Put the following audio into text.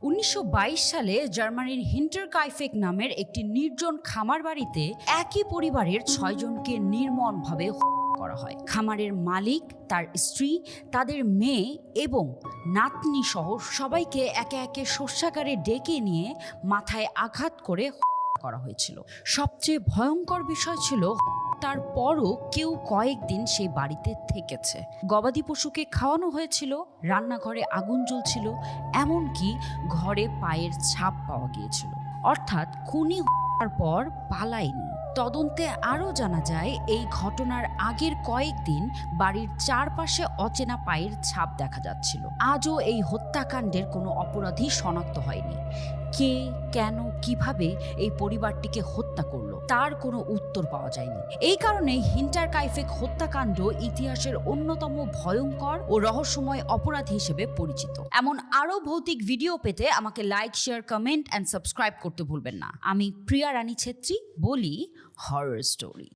1922 সালে জার্মানির হিন্টারকাইফেক নামের একটি নির্জন খামার বাড়িতে একই পরিবারের 6 জনকে নির্মমভাবে হত্যা করা হয়। খামারের মালিক, তার স্ত্রী, তাদের মেয়ে এবং নাতনি সহ সবাইকে একে একে শস্যাগারে ডেকে নিয়ে মাথায় আঘাত করে হত্যা করা হয়েছিল। সবচেয়ে ভয়ঙ্কর বিষয় ছিল তারপরও কেউ কয়েকদিন সেই বাড়িতে থেকেছে। গবাদি পশুকে খাওয়ানো হয়েছিল, রান্নাঘরে আগুন জ্বলছিল, এমনকি ঘরে পায়ের ছাপ পাওয়া গিয়েছিল। অর্থাৎ খুনি হওয়ার পর পালায়নি। তদন্তে আরও জানা যায় এই ঘটনার আগের কয়েকদিন বাড়ির চারপাশে অচেনা পায়ের ছাপ দেখা যাচ্ছিল। আজও এই হত্যাকাণ্ডের কোনো অপরাধী শনাক্ত হয়নি। কে, কেন, কিভাবে এই পরিবারটিকে হত্যা করলো তার কোনো উত্তর পাওয়া যায়নি। এই কারণে হিন্টারকাইফেক হত্যাকাণ্ড ইতিহাসের অন্যতম ভয়ঙ্কর ও রহস্যময় অপরাধ হিসেবে পরিচিত। এমন আরও ভৌতিক ভিডিও পেতে আমাকে like, share, comment and subscribe করতে ভুলবেন না। আমি প্রিয়া রানী ছেত্রী, বলি হরর স্টোরি।